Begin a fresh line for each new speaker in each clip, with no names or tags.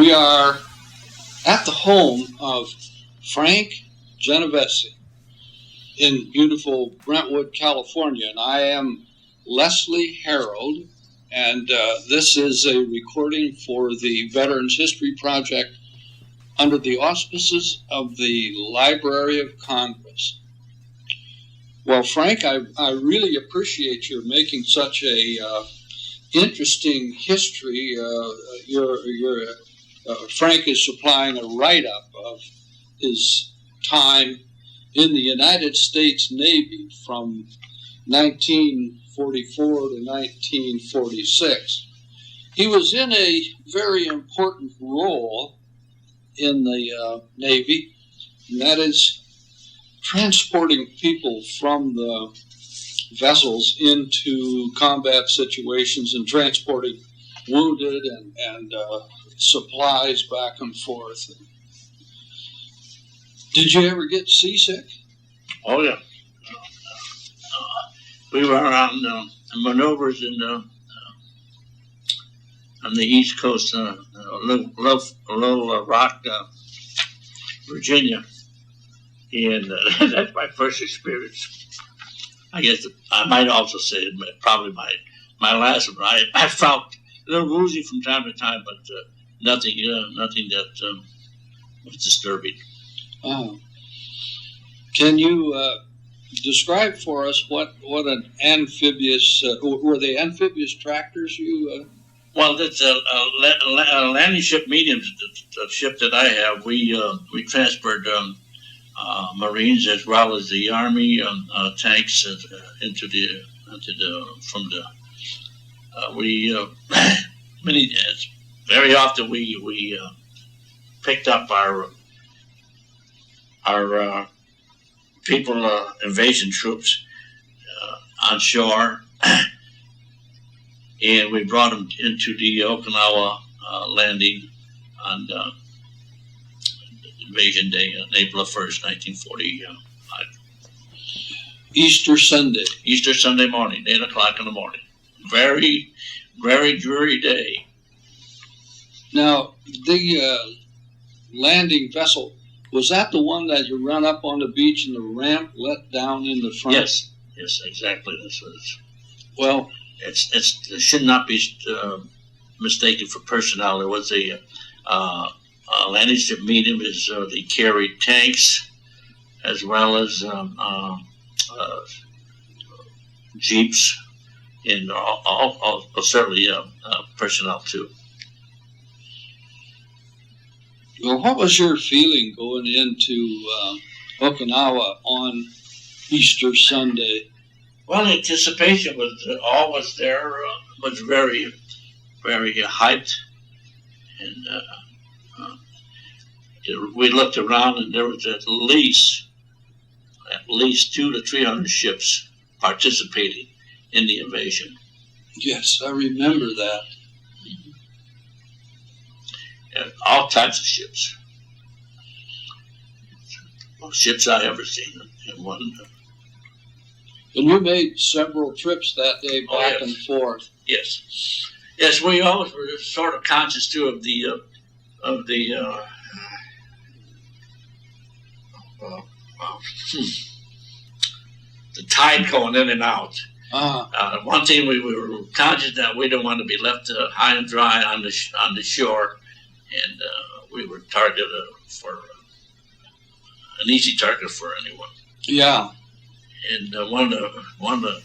We are at the home of Frank Genovese in beautiful Brentwood, California, and I am Leslie Harold, and this is a recording for the Veterans History Project under the auspices of the Library of Congress. Well, Frank, I really appreciate your making such a interesting history. Frank is supplying a write-up of his time in the United States Navy from 1944 to 1946. He was in a very important role in the Navy, and that is transporting people from the vessels into combat situations and transporting wounded and supplies back and forth. Did you ever get seasick?
Oh, yeah. We were on maneuvers on the East Coast, Little Rock, Virginia, and that's my first experience. I guess I might also say probably my last one. I felt a little woozy from time to time, but nothing that was disturbing.
Oh. Can you describe for us what an amphibious, were they amphibious tractors you...
Well, that's a landing ship medium, the ship that I have. We transferred Marines as well as the Army tanks very often we picked up our people, invasion troops on shore, and we brought them into the Okinawa landing on Invasion Day, April 1st, 1945.
Easter Sunday.
Easter Sunday morning, 8 o'clock in the morning. Very, very dreary day.
Now, the landing vessel, was that the one that you run up on the beach and the ramp let down in the front?
Yes, exactly. That's what it's.
Well,
it should not be mistaken for personnel. There was a landing ship medium. They carried tanks as well as jeeps, and all certainly personnel too.
Well, what was your feeling going into Okinawa on Easter Sunday?
Well, anticipation was always there. Was very, very hyped, and we looked around, and there was at least 200 to 300 ships participating in the invasion.
Yes, I remember that.
All types of ships. Most ships I ever seen in one.
And you made several trips that day back and forth.
Yes, we always were sort of conscious too of the tide going in and out. One thing we were conscious that we didn't want to be left high and dry on the shore, and we were targeted for an easy target for anyone.
Yeah.
And one of the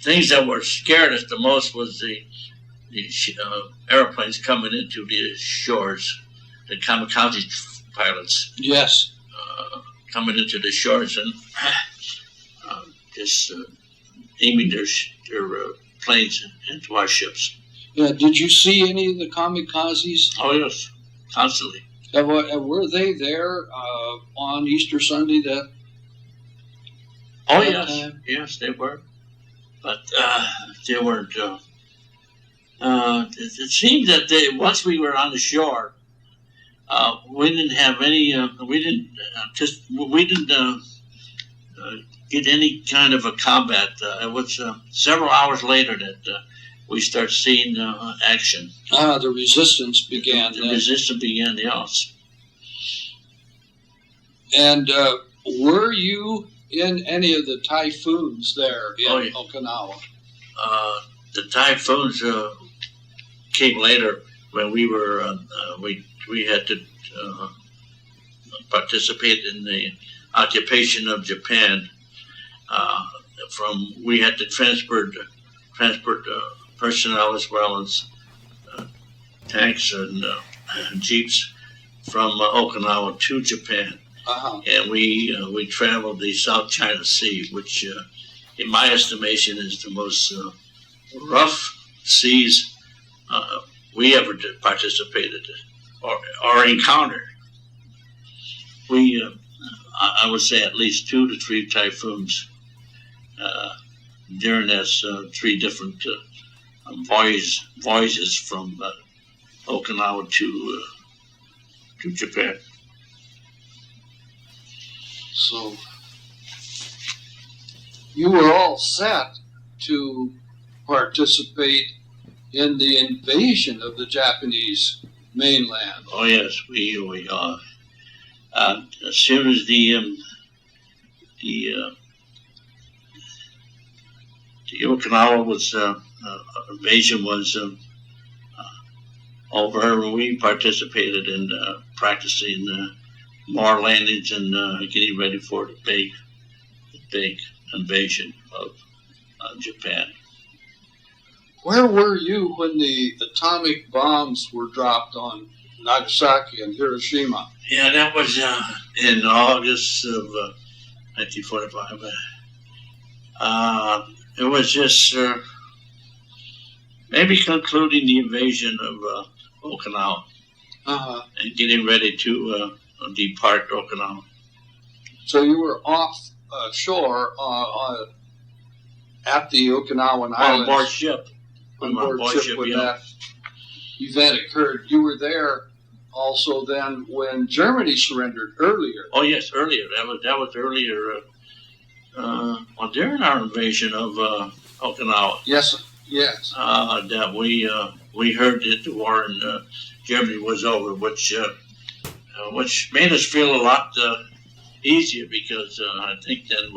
things that were scared us the most was the airplanes coming into the shores, the kamikaze pilots.
Yes.
Coming into the shores and just aiming their planes into our ships.
Yeah. Did you see any of the kamikazes?
Oh yes, constantly.
Were they there on Easter Sunday?
Oh yes, they were, but they weren't. It seemed that once we were on the shore, we didn't have any. We didn't get any kind of a combat. It was several hours later that we start seeing action.
The resistance began.
The resistance began, yes.
And were you in any of the typhoons there in Okinawa?
The typhoons came later when we were we had to participate in the occupation of Japan. We had to transport personnel as well as tanks and jeeps from Okinawa to Japan. And we traveled the South China Sea, which, in my estimation, is the most rough seas we ever participated or encountered. I would say at least 2 to 3 typhoons during those 3 different voyages from Okinawa to Japan.
So you were all set to participate in the invasion of the Japanese mainland.
Oh yes, we as soon as the Okinawa was invasion was over, we participated in practicing more landings and getting ready for the big invasion of Japan.
Where were you when the atomic bombs were dropped on Nagasaki and Hiroshima?
Yeah, that was in August of 1945. It was just maybe concluding the invasion of Okinawa and getting ready to depart Okinawa.
So you were off shore at the Okinawan Islands.
On board ship.
On board ship when that event occurred. You were there also then when Germany surrendered earlier.
Oh yes, earlier. That was earlier. During our invasion of Okinawa.
Yes.
That we heard that the war in Germany was over, which made us feel a lot easier because I think then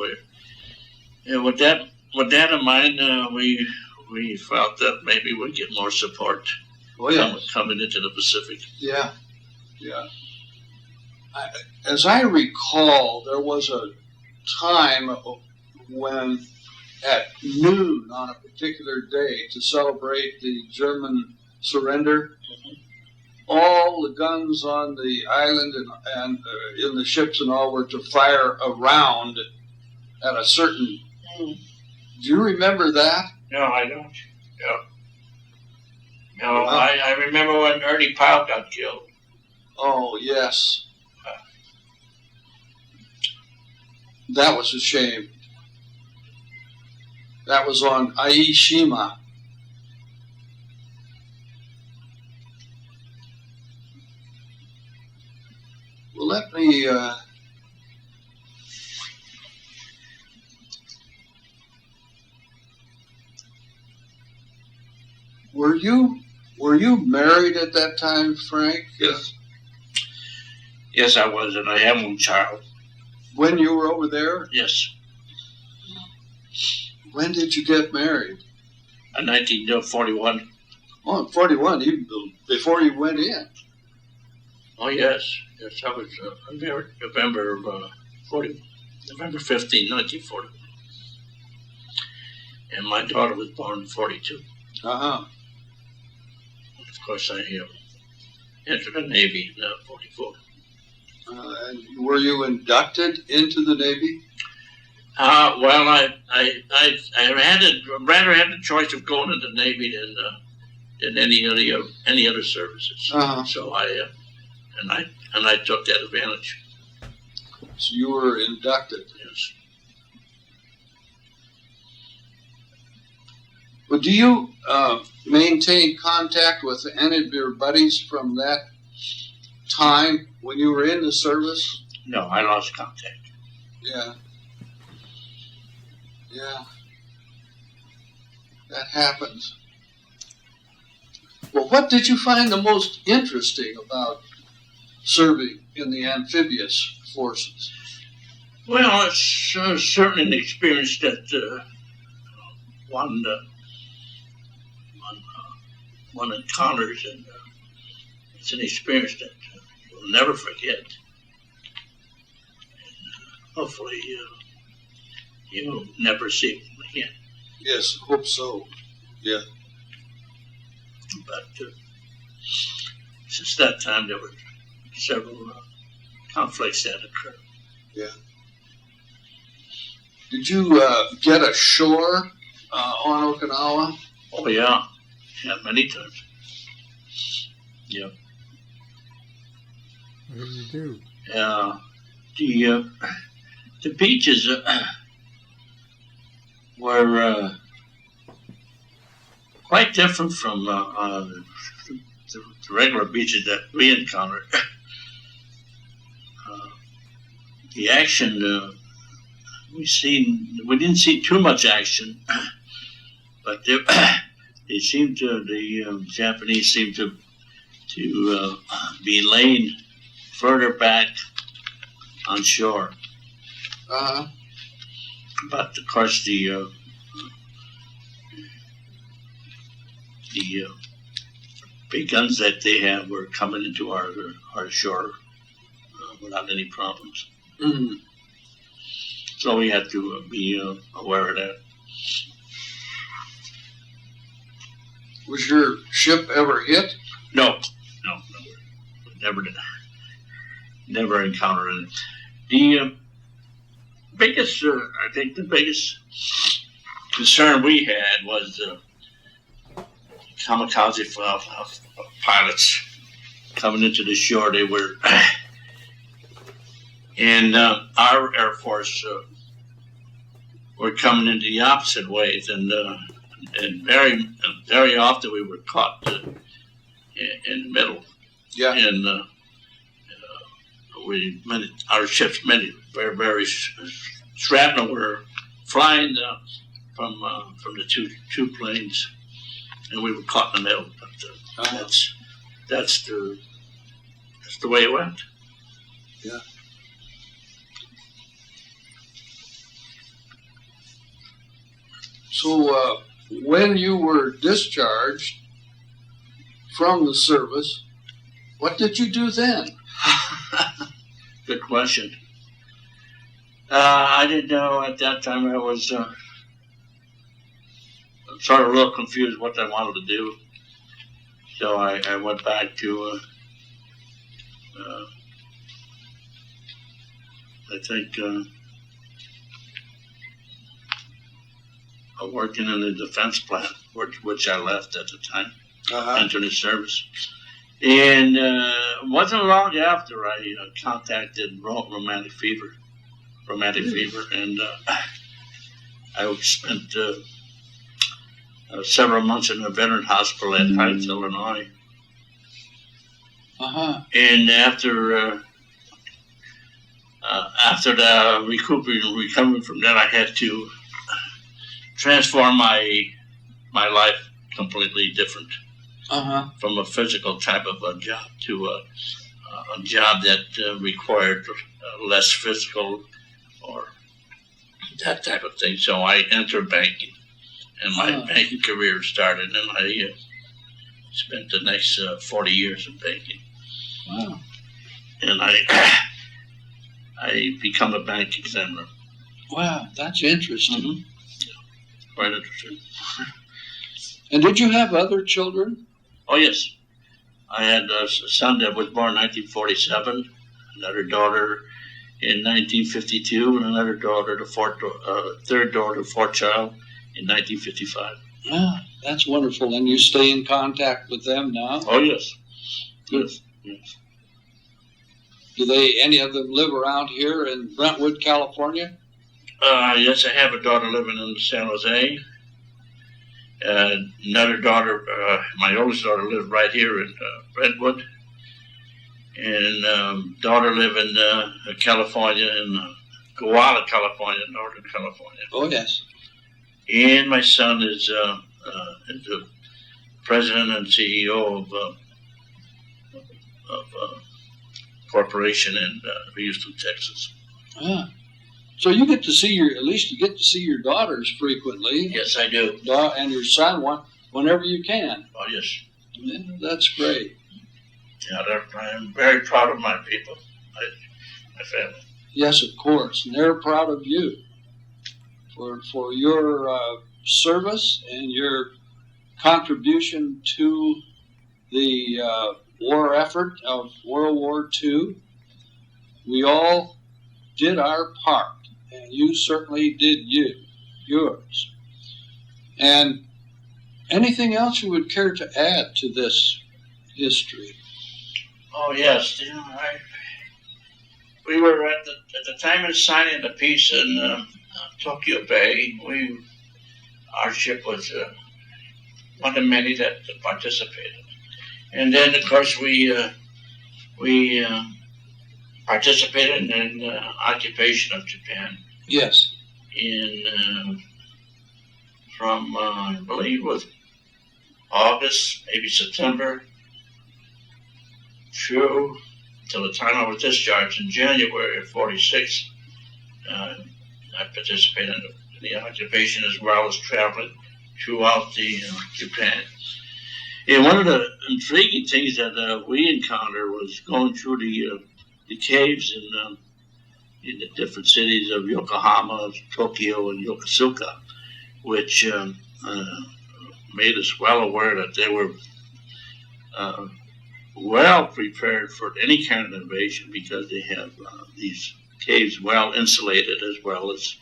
with that in mind, we felt that maybe we'd get more support coming into the Pacific.
Yeah. As I recall, there was a time when at noon on a particular day to celebrate the German surrender, all the guns on the island and in the ships and all were to fire around at a certain... Do you remember that?
No, I don't. No, I remember when Ernie Pyle got killed.
Oh, yes. That was a shame. That was on Aishima. Well, let me... Were you married at that time, Frank?
Yes. Yes, I was, and I have one child.
When you were over there?
Yes.
When did you get married?
In 1941.
Oh, in 41, before you went in.
Oh, yes. Yes, I was married November 15, 1940. And my daughter was born in 42. Of course, I entered the Navy in 44.
And were you inducted into the Navy?
Well, I rather had the choice of going into the Navy than any other services. So I took that advantage.
So you were inducted.
Yes.
Well, do you maintain contact with any of your buddies from that time when you were in the service?
No, I lost contact.
Yeah. That happens. Well, what did you find the most interesting about serving in the amphibious forces?
Well, it's certainly an experience that one encounters, and it's an experience that you'll never forget. And, hopefully, you'll never see it again.
Yes, hope so. Yeah.
But since that time, there were several conflicts that occurred.
Yeah. Did you get ashore on Okinawa?
Oh yeah, many times. Yeah.
What did you do?
The beaches were quite different from the regular beaches that we encountered. The action we didn't see too much action, but the Japanese seemed to be laying further back on shore. But of course the big guns that they have were coming into our shore without any problems.
Mm.
So we had to be aware of that.
Was your ship ever hit?
No, never did. Never encountered it. The biggest, I think, the biggest concern we had was kamikaze pilots coming into the shore. They were, and our Air Force were coming in the opposite ways, and very often we were caught in the middle.
Yeah.
And our ships, very shrapnel were flying from the two planes, and we were caught in the middle. But that's the way it went.
Yeah. So when you were discharged from the service, what did you do then?
Good question. I didn't know at that time. I was sort of a little confused what I wanted to do. So I went back to, I think, working in the defense plant, which I left at the time, entered the service. And it wasn't long after I contacted romantic fever, and I spent several months in a veteran hospital at Heights, Illinois. And after the recovering from that, I had to transform my life completely different. From a physical type of a job to a job that required less physical or that type of thing. So I entered banking, and my banking career started, and I spent the next 40 years in banking.
Wow.
And I become a bank examiner.
Wow, that's interesting.
Mm-hmm. Quite interesting.
And did you have other children?
Oh, yes. I had a son that was born in 1947, another daughter in 1952, and another daughter, third daughter, fourth child, in 1955.
Ah, that's wonderful. And you stay in contact with them now?
Oh, yes. Yes.
Do any of them live around here in Brentwood, California?
Yes, I have a daughter living in San Jose. Another daughter, my oldest daughter, lived right here in Brentwood, and daughter live in California, in Koala, California, Northern California.
Oh yes.
And my son is president and CEO of corporation in Houston, Texas.
Ah. So you get to see at least you get to see your daughters frequently.
Yes, I do.
And your son whenever you can.
Oh, yes.
Yeah, that's great.
Yeah, I'm very proud of my people, my family.
Yes, of course. And they're proud of you for your service and your contribution to the war effort of World War II. We all did our part, and you certainly did yours. And anything else you would care to add to this history?
Oh, yes. You know, we were at the time of signing the peace in Tokyo Bay. Our ship was one of many that participated. And then, of course, we participated in the occupation of Japan.
Yes.
From I believe it was August, maybe September, through till the time I was discharged in January of '46. I participated in the occupation as well as traveling throughout Japan. And one of the intriguing things that we encountered was going through the caves in the different cities of Yokohama, Tokyo, and Yokosuka, which made us well aware that they were well prepared for any kind of invasion because they have these caves well insulated as well as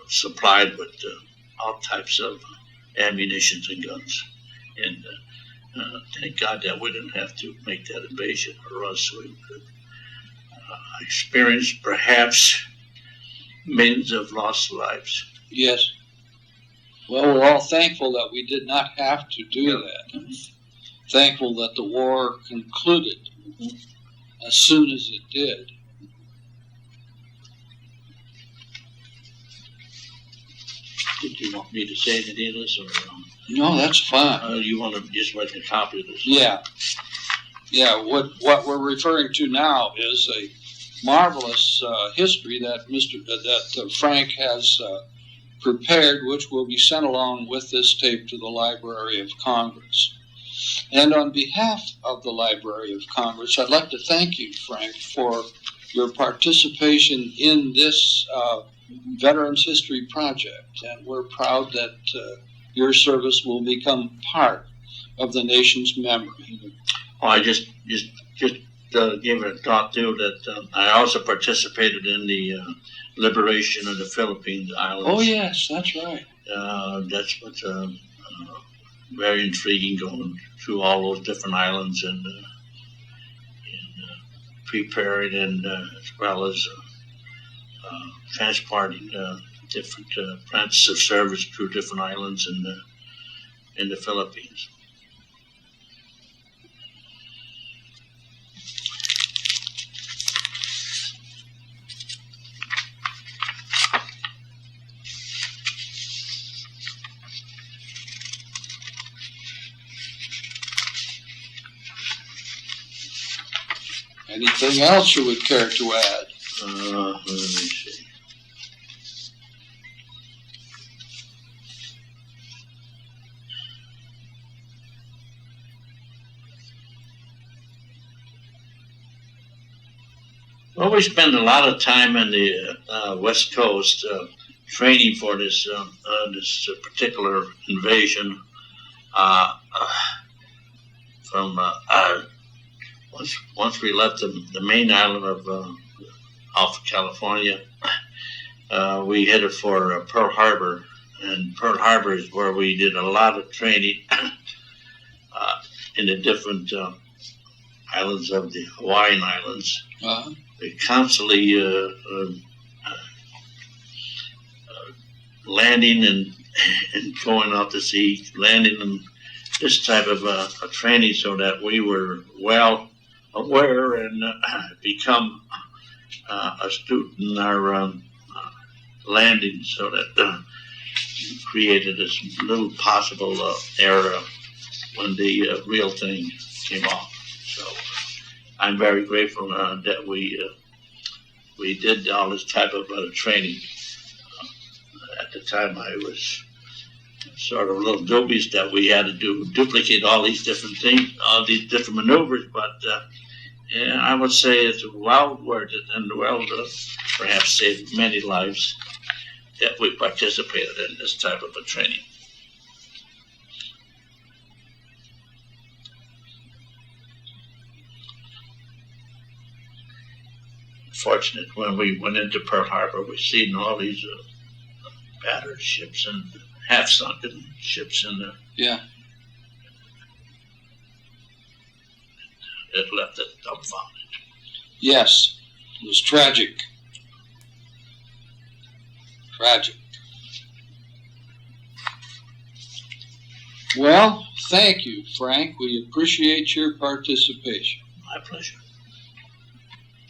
supplied with all types of ammunitions and guns. And thank God that we didn't have to make that invasion, or else we could experience perhaps millions of lost lives.
Yes. Well, we're all thankful that we did not have to do that. And thankful that the war concluded as soon as it did.
Did you want me to say anything of this, or
No, that's fine.
you want to just make a copy of this?
Yeah. Yeah, what we're referring to now is a marvelous history that Frank has prepared, which will be sent along with this tape to the Library of Congress. And on behalf of the Library of Congress, I'd like to thank you, Frank, for your participation in this Veterans History Project. And we're proud that your service will become part of the nation's memory.
Oh, I just gave it a thought too that I also participated in the liberation of the Philippines Islands.
Oh yes, that's right.
That's what's very intriguing, going through all those different islands and preparing and as well as transporting different branches of service through different islands in the Philippines.
Anything else you would care to add?
Let me see. Well, we spend a lot of time in the West Coast training for this particular invasion. Once we left the main island of off of California, we headed for Pearl Harbor, and Pearl Harbor is where we did a lot of training in the different islands of the Hawaiian Islands.
Uh-huh.
We constantly landing and going out to sea, landing in this type of a training so that we were well aware and become astute in our landing so that created as little possible error when the real thing came off. So I'm very grateful that we did all this type of training. At the time, I was sort of a little dubious that we had to duplicate all these different things, all these different maneuvers, but yeah, I would say it's well worth it and well perhaps saved many lives that we participated in this type of a training. Fortunate when we went into Pearl Harbor, we seen all these battered ships and half-sunken ships in there.
Yeah.
It left it dumbfounded.
Yes, it was tragic. Tragic. Well, thank you, Frank. We appreciate your participation.
My pleasure.